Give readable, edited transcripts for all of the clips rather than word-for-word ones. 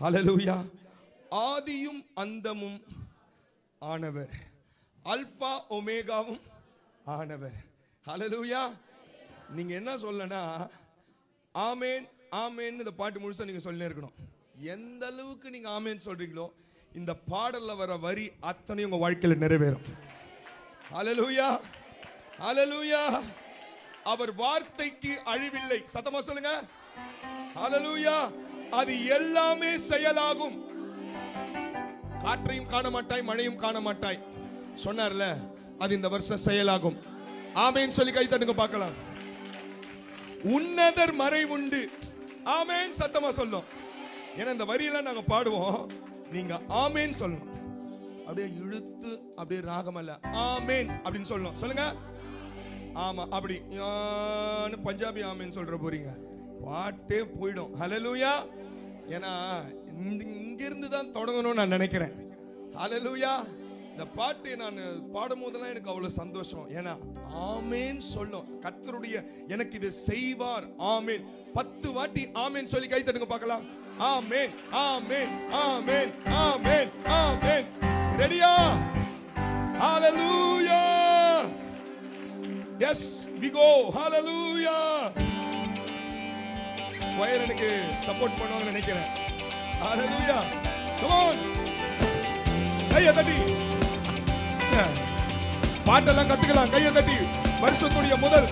ஹல்லேலூயா. ஆதியும் அந்தமும் ஆனவர், அல்பா ஒமேகாவும் ஆனவர். ஹல்லேலூயா. நீங்க என்ன சொல்லனா ஆமென் ஆமென் இந்த பாட்டு முழுசா நீங்க சொல்லிட்டே இருக்கணும். எந்த அளவுக்கு நீங்க ஆமென் சொல்றீங்களோ இந்த பாடல்ல வர வரி அத்தனை உங்க வாழ்க்கையில நிறைவேறும். ஹல்லேலூயா ஹல்லேலூயா. அவர் வார்த்தைக்கு அழிவில்லை. சத்தமா சொல்லுங்க. ஹல்லேலூயா. அது எல்லாமே செயலாகும். காற்றையும் காண மாட்டாய், மழையும் காண மாட்டாய் சொன்னார்ல, அது இந்த வருஷம் செயலாகும். ஆமென் சொல்லி கை தட்டுங்க பார்க்கலாம். உன்னதர் மறைவுண்டு. ஆமென் சத்தமா சொல்லும். ஏன்னா இந்த வரியெல்லாம் நாங்க பாடுவோம், நீங்க ஆமென் சொல்லணும். அப்படியே இழுத்து அப்படியே ராகம் அல்ல, ஆமென் அப்படின்னு சொல்லணும். சொல்லுங்க. ஆமா அப்படி பஞ்சாபி ஆமென் சொல்ற போறீங்க, பாட்டே போயிடும். ஹல்லேலூயா. ஏன்னா இங்கிருந்து தான் தொடங்கணும்னு நான் நினைக்கிறேன். ஹல்லேலூயா. இந்த பாட்டு நான் பாடும் போதெல்லாம் எனக்கு அவ்வளவு சந்தோஷம். ஏன்னா ஆமென் சொல்லும். கர்த்தருடைய எனக்கு இது செய்வார். ஆமென் 10 வாட்டி ஆமென் சொல்லி கை தட்டுங்க பார்க்கலாம். ஆமென் ஆமென் ஆமென் ஆமென் ஆமென். ரெடியா? Hallelujah. Yes we go. Hallelujah. வயர் எனக்கு சப்போர்ட் பண்ணுவாங்க நினைக்கிறேன். ஹல்லேலூயா. Come on. கையை தட்டி பாட்டெல்லாம் கத்துக்கலாம். கையை தட்டி வருஷத்துடைய முதல்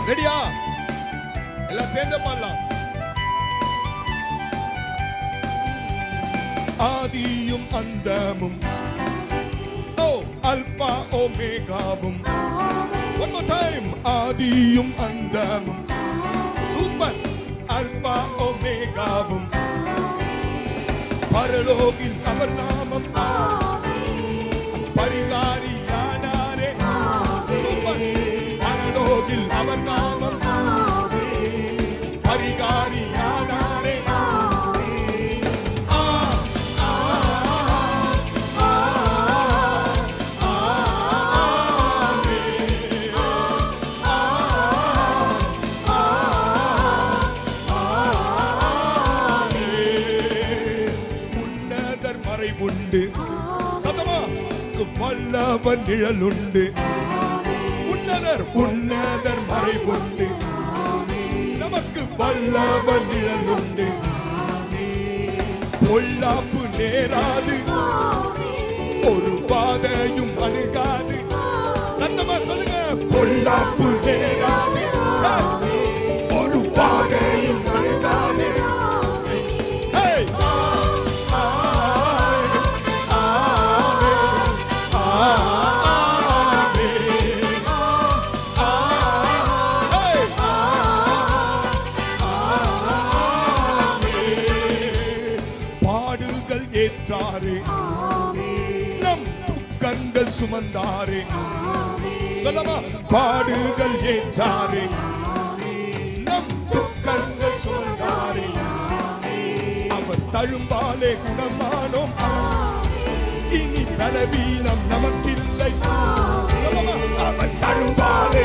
ரெடியா? எல்லாம் சேர்ந்து பாடலாம். ஆதியும் அந்தமும், ஓ அல்பா ஒமேகாவும். One more time. ஆதியும் அந்தமும், சூப்பர். அல்பா ஒமேகாவும், பரலோகில் அவர் நாமம் பரிகாரியானாரே. சூப்பர். பரலோகில் அவர் நாமம் பரிகாரியானாரே. உண்டு சதமா வல்லவன் நிழலுண்டு. உன்னதர் உன்னதர் மறைவுண்டு. நமக்கு வல்லவன் நிழலுண்டு. பொல்லாப்பு நேராது, ஒரு பாதையும் அணுகாது. சத்தமா சொல்லுங்க. பொல்லாப்பு நேராது, ஒரு பாதையும் அணுகாது. ஏற்றாரே, நம் துக்கங்கள் சுமந்தாரே. சொல்லமா. பாடுகள் ஏற்றாரே, நம் துக்கங்கள் சுமந்தாரே. அவர் தழும்பாலே குணமானோம். இனி பலவீனம் நமக்கில்லை. சொல்லமா. அவர் தழும்பாலே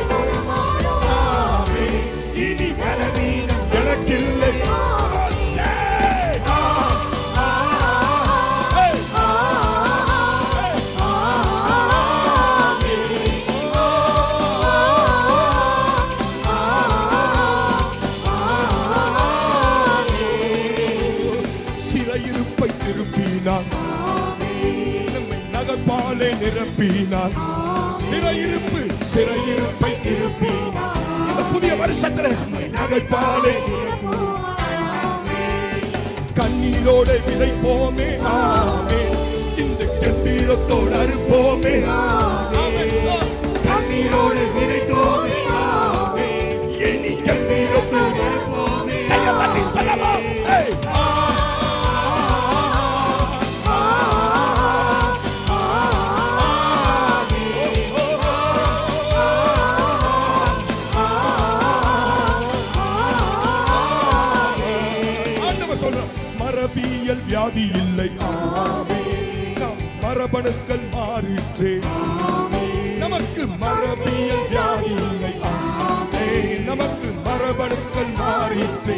இனி பலவீனம் எனக்கில்லை. சிறையிருப்பை திருப்பினான், நம்மை நகர்பாலே நிரப்பினான். சிறையிருப்பு சிறையிருப்பை திருப்பினான். இந்த புதிய வருஷத்துல நம்மை நகர்பாலே கண்ணீரோட விதைப்போமே. ஆமென். இந்த கம்பீரத்தோடு அறுப்போமே. கண்ணீரோடு விதைப்போமே. இனி கம்பீரத்தோடு அறுப்போமே. கையை தட்டி சொல்லலாம். மரபியல் வியாதி இல்லை. நம் மரபணுக்கள் மாறிற்றே. நமக்கு மரபு வழுக்கல் மாறிற்றே.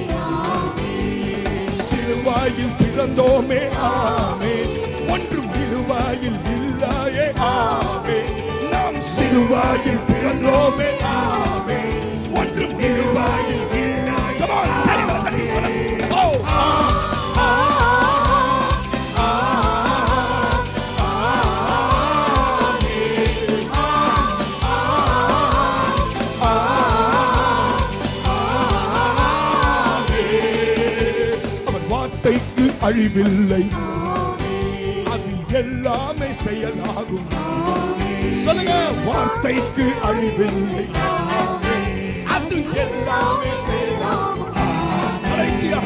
சிலுவாயில் பிறந்தோமே ஆமென், ஒன்றும் இழுவாயில் இல்லையே ஆமென். நாம் சிலுவாயில் பிறந்தோமே ஆமென், ஒன்றும் இழுவாயில் இல்லை. Come on, கைகளை தட்டி சொல்லுங்க. Oh! வார்த்தைக்கு அழிவில்லை, அது எல்லாமே செயலாகும். சொல்லுங்க, வார்த்தைக்கு அழிவில்லை, அது எல்லாமே செயலாகும். கடைசியா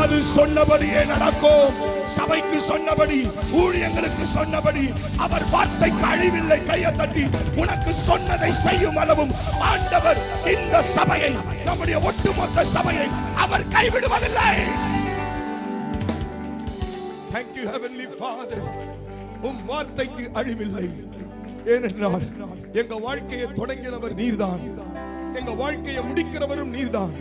அது சொன்னபடியே நடக்கும். சபைக்கு சொன்னபடி, ஊழியங்களுக்கு சொன்னபடி அவர் வார்த்தைக்கு அழிவில்லை. கையை தட்டி உனக்கு சொன்னதை செய்யும் அளவும் ஆண்டவர் இந்த சபையை, நம்முடைய ஒட்டுமொத்த சபையை அவர் கைவிடுவதில்லை. Thank you heavenly Father. உம் வார்த்தைக்கு அழிவில்லை. ஏனென்றால் எங்க வாழ்க்கையை தொடங்கினவர் நீர்தான், எங்க வாழ்க்கையை முடிக்கிறவரும் நீர்தான்.